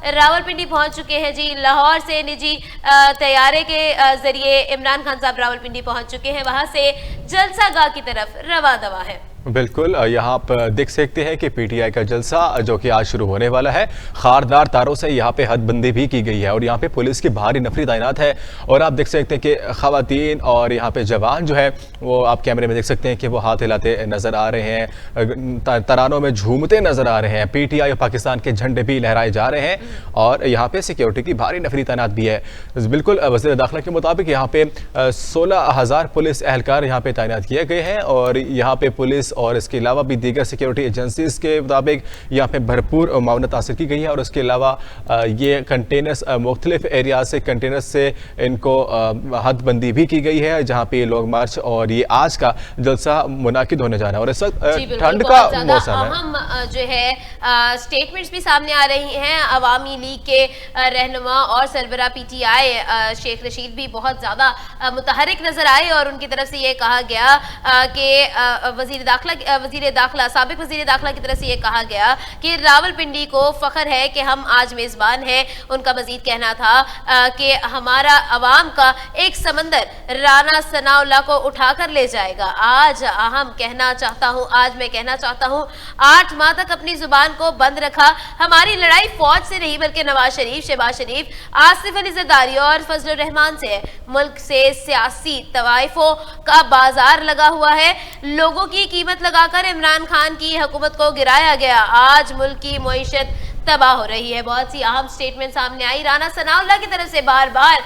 रावलपिंडी पहुंच चुके हैं जी। लाहौर से निजी तैयारे के जरिए इमरान खान साहब रावलपिंडी पहुंच चुके हैं, वहां से जलसा गाह की तरफ रवा दवा है। बिल्कुल, यहाँ आप देख सकते हैं कि पीटीआई का जलसा जो कि आज शुरू होने वाला है, खारदार तारों से यहाँ पे हदबंदी भी की गई है और यहाँ पे पुलिस की भारी नफरी तैनात है। और आप देख सकते हैं कि खवातीन और यहाँ पे जवान जो है वो आप कैमरे में देख सकते हैं कि वो हाथ हिलाते नजर आ रहे हैं, तरानों में झूमते नजर आ रहे हैं। पीटीआई और पाकिस्तान के झंडे भी लहराए जा रहे हैं और यहाँ पे सिक्योरिटी की भारी नफरी तैनात भी है। बिल्कुल, वज़ीर दाखिला के मुताबिक यहाँ पे 16,000 पुलिस एहलकार यहाँ पे तैनात किए गए हैं और यहाँ पे पुलिस और इसके अलावा भी दीगर सिक्योरिटी एजेंसीज के मुताबिक यहाँ पे भरपूर मावनत हासिल की गई है। और उसके अलावा ये कंटेनर्स मुख्तलिफ एरिया से कंटेनर्स से इनको हदबंदी भी की गई है, जहाँ पे लॉन्ग मार्च और ये आज का जलसा मुनाकिद होने जाना है। और इस वक्त ठंड का मौसम है, हम जो है स्टेटमेंट्स भी सामने आ रही हैं। अवामी लीग के रहनुमा और सरबरा पीटीआई शेख रशीद भी बहुत ज़्यादा मुतहरिक नजर आए और उनकी तरफ से ये कहा गया कि साबिक वजीर दाखिला की तरफ से ये कहा गया कि रावलपिंडी को फख्र है कि हम आज मेज़बान हैं। उनका मजीद कहना था कि हमारा अवाम का एक समंदर राना सनाउल्लाह को उठाकर ले जाएगा। आज मैं कहना चाहता हूँ 8 माह तक अपनी जुबान को बंद रखा। हमारी लड़ाई फौज से नहीं बल्कि नवाज शरीफ, शहबाज शरीफ, आसिफ अली जरदारी और फजलुर रहमान से है। मुल्क से सियासी तवाइफों का बाजार लगा हुआ है। लोगों की कीमत लगाकर इमरान खान की हुकूमत को गिराया गया। आज मुल्क की मईशत तबाह हो रही है। बहुत सी अहम स्टेटमेंट सामने आई। राना सनाउल्लाह की तरफ से बार बार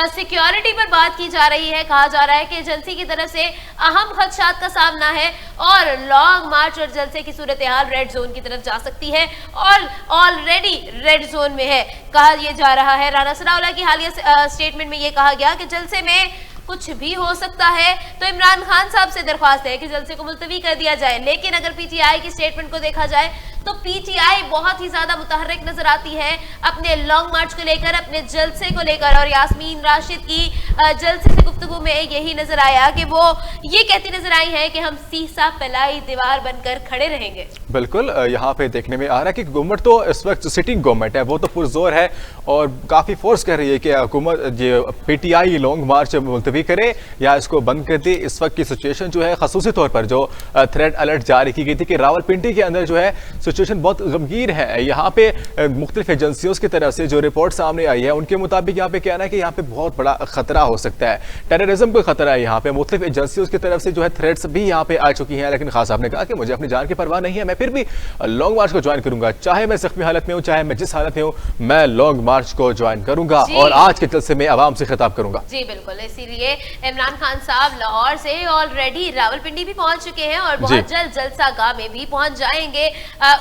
सिक्योरिटी पर बात की जा रही है। कहा जा रहा है कि एजेंसी की तरफ से अहम खदशात का सामना है और लॉन्ग मार्च और जलसे की सूरत हाल रेड जोन की तरफ जा सकती है और ऑलरेडी रेड जोन में है, कहा यह जा रहा है। राना सनाउल्लाह की हालिया स्टेटमेंट में यह कहा गया कि जलसे में कुछ भी हो सकता है, तो इमरान खान साहब से दरख्वास्त है कि जलसे को मुलतवी कर दिया जाए। लेकिन अगर पीटीआई की स्टेटमेंट को देखा जाए तो पीटीआई बहुत ही ज्यादा मुतहर्रिक नजर आती है अपने लॉन्ग मार्च को लेकर, अपने जलसे को लेकर। और यास्मीन राशिद की जलसे से गुफ्तगू में यही नजर आया कि वो ये कहती नजर आई है कि हम सीसा फैलाई दीवार बनकर खड़े रहेंगे। बिल्कुल, यहाँ पे देखने में आ रहा है कि गवर्नमेंट तो इस वक्त सिटिंग गवर्नमेंट है, वो तो पुरजोर है और काफी फोर्स कर रही है कि हुकूमत पीटीआई लॉन्ग मार्च मुलतवी करे या इसको बंद कर दे। इस वक्त की सिचुएशन जो है, खसूसी तौर पर जो थ्रेड अलर्ट जारी की गई थी कि रावलपिंडी के अंदर जो है सिचुएशन बहुत गंभीर है। यहाँ पे मुख्तलिफ एजेंसियों की तरफ से जो रिपोर्ट सामने आई है उनके मुताबिक यहाँ पे कहना है कि यहाँ पे बहुत बड़ा खतरा हो सकता है, टेररिज्म का खतरा है। यहाँ पे मुख्तलिफ एजेंसियों की तरफ से जो है थ्रेट्स भी यहाँ पे आ चुकी हैं। लेकिन खान साहब ने कहा कि मुझे अपनी जान की परवाह नहीं है, मैं फिर भी लॉन्ग मार्च को ज्वाइन करूंगा, चाहे मैं जख्मी हालत में हूँ, चाहे मैं जिस हालत में हूँ, मैं लॉन्ग मार्च को ज्वाइन करूंगा और आज के जलसे में आवाम से खिताब करूंगा। जी बिल्कुल, इसीलिए इमरान खान साहब लाहौर से ऑलरेडी रावलपिंडी भी पहुंच चुके हैं और बहुत जल्द जलसा गाह में भी पहुंच जाएंगे।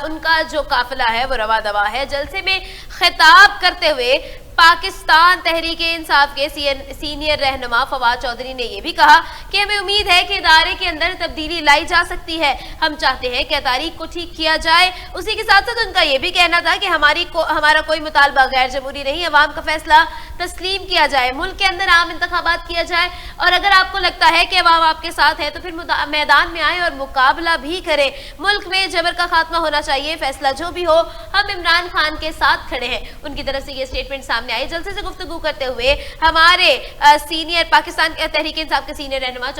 उनका जो काफिला है वो रवा दवा है। जलसे में खिताब करते हुए पाकिस्तान तहरीक इंसाफ के सीनियर रहनुमा फवाद चौधरी ने यह भी कहा कि हमें उम्मीद है कि इदारे के अंदर तब्दीली लाई जा सकती है। हम चाहते हैं कि तारीख को ठीक किया जाए। उसी के साथ साथ उनका यह भी कहना था कि हमारा कोई मुतालबा गैर जमहूरी नहीं, अवाम का फैसला तस्लीम किया जाए, मुल्क के अंदर आम इंतखाबात किया जाए और अगर आपको लगता है कि अवाम आपके साथ है तो फिर मैदान में आए और मुकाबला भी करें। मुल्क में जबर का खात्मा होना चाहिए, फैसला जो भी हो, हम इमरान खान के साथ खड़े हैं। उनकी तरफ से ये स्टेटमेंट सामने आई। जलसे से गुफ्तगू करते हुए हमारे सीनियर पाकिस्तान तहरीक इंसाफ के सीनियर रहनुमा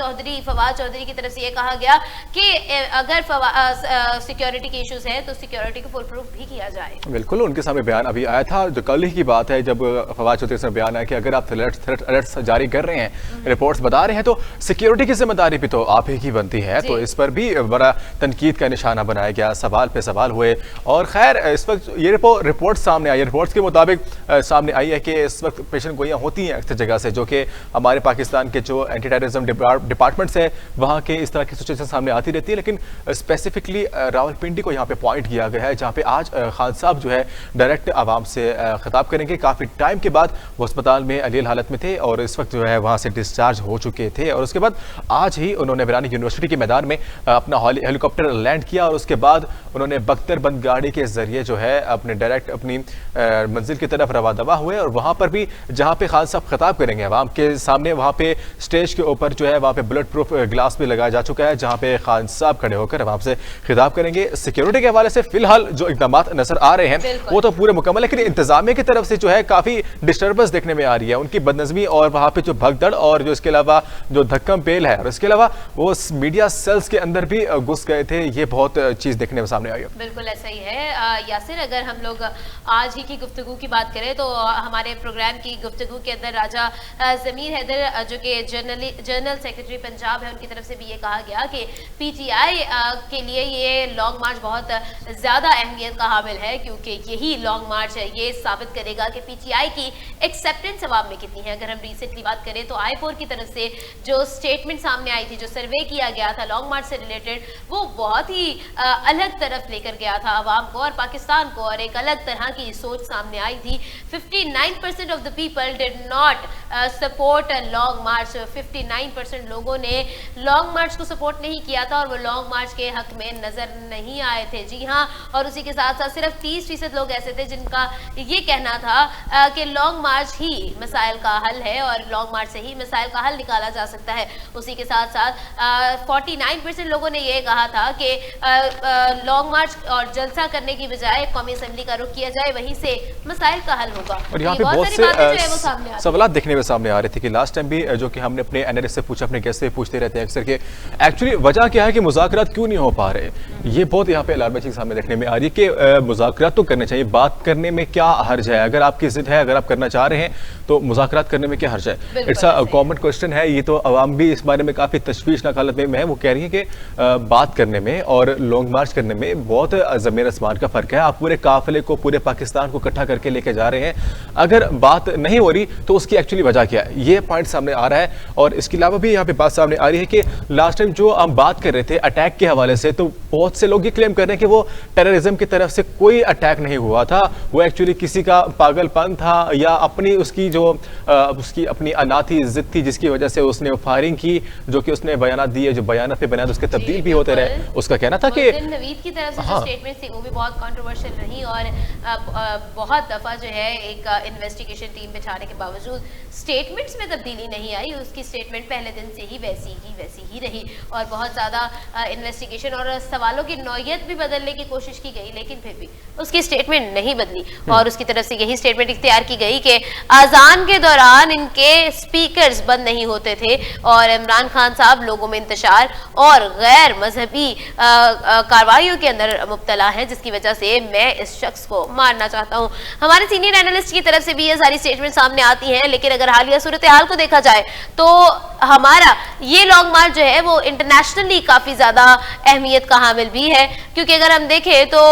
फवाद चौधरी की तरफ से ये कहा गया कि अगर सिक्योरिटी के इश्यूज हैं तो सिक्योरिटी को फुल प्रूफ भी किया जाए। बिल्कुल, उनके सामने बयान अभी आया था, जो कल ही की बात है, जब फवाद चौधरी से बयान आया कि अगर आप थ्रेट अलर्ट्स जारी कर रहे हैं, रिपोर्ट्स बता रहे हैं, तो सिक्योरिटी की जिम्मेदारी भी तो आप ही की बनती है। तो इस पर भी बड़ा तनकीद का निशाना बनाया गया, सवाल पे सवाल हुए। और खैर, इस वक्त ये रिपोर्ट सामने आई, रिपोर्ट्स के मुताबिक सामने आई है कि इस वक्त पेशन गोइयाँ होती हैं अक्सर जगह से, जो कि हमारे पाकिस्तान के जो एंटी टेररिज्म डिपार्टमेंट्स है वहाँ के इस तरह की सिचुएशन सामने आती रहती है। लेकिन स्पेसिफिकली रावलपिंडी को यहाँ पे पॉइंट किया गया है, जहाँ पे आज खान साहब जो है डायरेक्ट आवाम से खिताब करेंगे। काफ़ी टाइम के बाद वो अस्पताल में अलील हालत में थे और इस वक्त जो है वहाँ से डिस्चार्ज हो चुके थे। और उसके बाद आज ही उन्होंने वीरानी यूनिवर्सिटी के मैदान में अपना हेलीकॉप्टर लैंड किया और उसके बाद उन्होंने बख्तरबंद गाड़ी के जरिए जो है अपने डायरेक्ट अपनी मंजिल की तरफ रवा दवा हुए। और वहाँ पर भी जहाँ पे खान साहब खिताब करेंगे आवाम के सामने, वहाँ पे स्टेज के ऊपर जो है वहाँ पे बुलेट प्रूफ ग्लास भी लगाया जा चुका है, जहाँ पे खान साहब खड़े होकर आवाम से खिताब करेंगे। सिक्योरिटी के हवाले से फिलहाल जो इकदाम नजर आ रहे हैं वो तो पूरे मुकम्मल, लेकिन इंतजामिया की तरफ से जो है काफी डिस्टर्बेंस देखने में आ रही है, उनकी बदनजमी और वहाँ पे जो भगदड़ और जो इसके अलावा जो धक्कम पेल है, और इसके अलावा वो मीडिया सेल्स के अंदर भी घुस गए थे, ये बहुत चीज देखने में सामने आई है। बिल्कुल ऐसा ही है यासिर। अगर हम लोग आज ही की गुफ्तगू की बात करें तो हमारे प्रोग्राम की गुफ्तगू के अंदर राजा जमीर हैदर जो कि जनरल सेक्रेटरी पंजाब है, उनकी तरफ से भी ये कहा गया कि पीटीआई के लिए ये लॉन्ग मार्च बहुत ज़्यादा अहमियत का हामिल है, क्योंकि यही लॉन्ग मार्च ये साबित करेगा कि पीटीआई की एक्सेप्टेंस अवाम में कितनी है। अगर हम रिसेंटली बात करें तो आई4 की तरफ से जो स्टेटमेंट सामने आई थी, जो सर्वे किया गया था लॉन्ग मार्च से रिलेटेड, वो बहुत ही अलग तरफ लेकर गया था अवाम को और पाकिस्तान को, और एक अलग तरह की सोच सामने आई थी। 59% of the people did not support long march. 59% लोगों ने लॉन्ग मार्च को सपोर्ट नहीं किया था और वो लॉन्ग मार्च के हक में नजर नहीं आए थे। जी हाँ, और उसी के साथ साथ सिर्फ 30% लोग ऐसे थे जिनका ये कहना था कि लॉन्ग मार्च ही मसाइल का हल है और लॉन्ग मार्च से ही मसाइल का हल निकाला जा सकता है। उसी के साथ साथ 49% लोगों ने ये कहा था कि लॉन्ग मार्च और जलसा करने की बजाय कौमी असेंबली का रुख किया जाए, वहीं से मसाइल का हल होगा। और यहाँ पे बहुत से सवाल देखने में सामने आ रहे थे कि लास्ट टाइम भी जो कि हमने अपने एनालिस्ट से पूछा, अपने गेस्ट से पूछते रहते हैं अक्सर के एक्चुअली वजह क्या है कि मुज़ाकरात क्यों नहीं हो पा रहे। ये बहुत यहाँ पे अलार्मिंग चीज़ सामने देखने में आ रही है कि मुज़ाकरात तो करने चाहिए, बात करने में क्या हर्ज है। अगर आपकी जिद है, अगर आप करना चाह रहे हैं तो मुज़ाकरात करने में क्या हर्ज है। इट्स अ कॉमन क्वेश्चन है। ये तो अवाम भी इस बारे में काफ़ी तशवीशनाक हालत में है। वो कह रही है कि बात करने में और लॉन्ग मार्च करने में बहुत ज़मीन आसमान का फ़र्क है। आप पूरे काफिले को, पूरे पाकिस्तान को इकट्ठा करके लेके जा रहे हैं, अगर बात नहीं हो रही तो उसकी एक्चुअली वजह क्या है, ये पॉइंट सामने आ रहा है। और इसके अलावा भी यहाँ पे बात सामने आ रही है कि लास्ट टाइम जो हम बात कर रहे थे अटैक के हवाले से, तो बहुत से लोग ये क्लेम कर रहे हैं कि वो टेररिज्म की तरफ से कोई अटैक नहीं हुआ था, वो एक्चुअली किसी का पागलपन था या अपनी उसकी जो उसकी अपनी अनाथी जिद थी जिसकी वजह से उसने फायरिंग की, जो कि उसने बयान दिए, जो बयान पे बयान उसके तब्दील भी होते रहे। उसका कहना था कि नवीद की तरफ से जो स्टेटमेंट थी वो भी बहुत कंट्रोवर्शियल रही और बहुत दफा जो है एक इन्वेस्टिगेशन टीम बिठाने के बावजूद स्टेटमेंट्स में तब्दीली नहीं आई। उसकी स्टेटमेंट पहले दिन से ही वैसी ही रही और बहुत ज़्यादा इन्वेस्टिगेशन और सवालों की नौयत भी बदलने की कोशिश की गई, लेकिन फिर भी उसकी स्टेटमेंट नहीं बदली और उसकी तरफ से यही स्टेटमेंट इख्तियार की गई कि अजान के दौरान इनके स्पीकर्स बंद नहीं होते थे और इमरान खान साहब लोगों में इंतशार और गैर मजहबी कार्रवाइयों के अंदर मुब्तला है, जिसकी वजह से मैं इस शख्स को मारना चाहता हूँ। हमारे सीनियर एनालिस्ट की तरफ से भी ये सारी स्टेटमेंट सामने आती हैं, लेकिन अगर हालिया सूरत हाल को देखा जाए तो हमारा ये लॉन्ग मार्च जो है वो इंटरनेशनली काफ़ी ज़्यादा अहमियत का हामिल भी है, क्योंकि अगर हम देखें तो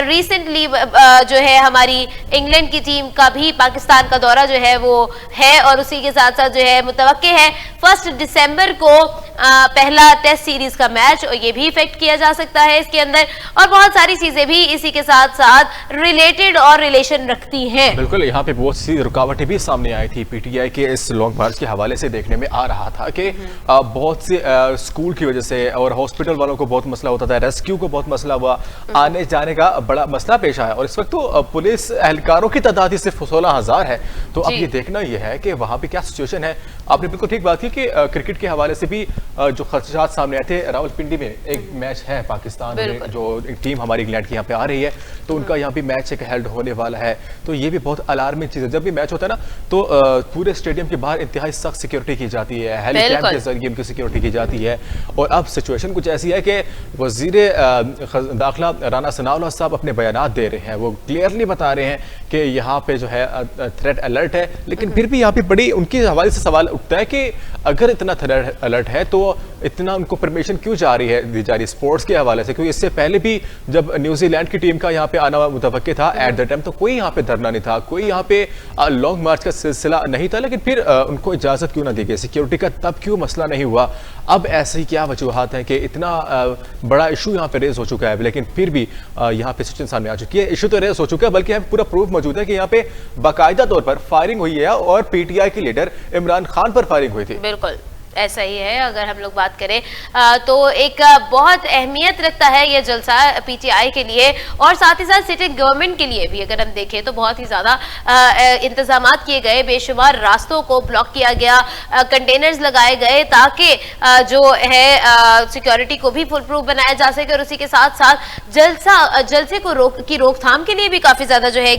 रिसेंटली जो है हमारी इंग्लैंड की टीम का भी पाकिस्तान का दौरा जो है वो है और उसी के साथ साथ जो है मुतवक्के है 1 दिसंबर को पहला टेस्ट सीरीज का मैच, और ये भी इफेक्ट किया जा सकता है इसके अंदर, और बहुत सारी चीजें भी इसी के साथ साथ रिलेटेड और रिलेशन रखती हैं। बिल्कुल, यहाँ पे बहुत सी रुकावटें भी सामने आई थी पीटीआई के इस लॉन्ग मार्च के हवाले से देखने में आ रहा था कि बहुत से स्कूल की वजह से और हॉस्पिटल वालों को बहुत मसला होता था, रेस्क्यू को बहुत मसला हुआ, आने जाने का बड़ा मसला पेश आया और इस वक्त तो पुलिस एहलकारों की तादाद ही सिर्फ 16,000 है। तो अब ये देखना यह है कि वहाँ पे क्या सिचुएशन है। आपने बिल्कुल ठीक बात की कि क्रिकेट के हवाले से भी जो खदशात सामने आए थे। रावलपिंडी में एक मैच है पाकिस्तान में, जो टीम हमारी इंग्लैंड की यहाँ पे आ रही है, तो उनका यहाँ भी मैच एक हेल्ड होने वाला है। तो ये भी बहुत अलार्मिंग चीज़ है। जब भी मैच होता है ना तो पूरे स्टेडियम के बाहर इंतहाई सख्त सिक्योरिटी की जाती है, हेलीकैम के जरिए उनकी सिक्योरिटी की जाती है। और अब सिचुएशन कुछ ऐसी है कि वज़ीर दाखिला राना सनाउल्लाह साहब अपने बयानात दे रहे हैं, वो क्लियरली बता रहे हैं कि यहाँ पे जो है थ्रेट अलर्ट है, लेकिन फिर भी यहाँ पे बड़ी उनके हवाले से सवाल उठता है कि अगर इतना थ्रेट अलर्ट है तो इतना उनको परमिशन क्यों दी जा रही है स्पोर्ट्स के हवाले से? क्योंकि इससे पहले भी जब न्यूजीलैंड की टीम का यहाँ पे आना मुतवक्किल था एट द टाइम, तो कोई यहाँ पे धरना नहीं था, कोई यहाँ पे लॉन्ग मार्च का सिलसिला नहीं था, लेकिन फिर उनको इजाजत क्यों ना दी गई? सिक्योरिटी का तब क्यों मसला नहीं हुआ? अब ऐसी क्या वजूहात हैं कि इतना बड़ा इशू यहाँ पे रेज हो चुका है, लेकिन फिर भी यहाँ पे सिचुएशन सामने आ चुकी है। इशू तो रेज हो चुका है, बल्कि यहाँ पूरा प्रूफ मौजूद है कि यहाँ पे बाकायदा तौर पर फायरिंग हुई है और पीटीआई के लीडर इमरान खान पर फायरिंग हुई थी। बिल्कुल ऐसा ही है। अगर हम लोग बात करें तो एक बहुत अहमियत रखता है ये जलसा पीटीआई के लिए, और साथ ही साथ सिटिंग गवर्नमेंट के लिए भी अगर हम देखें तो बहुत ही ज्यादा इंतजामात किए गए, बेशुमार रास्तों को ब्लॉक किया गया, कंटेनर्स लगाए गए ताकि जो है सिक्योरिटी को भी फुल प्रूफ बनाया जा सके, और उसी के साथ साथ जलसे को रोकथाम के लिए भी काफी ज्यादा जो है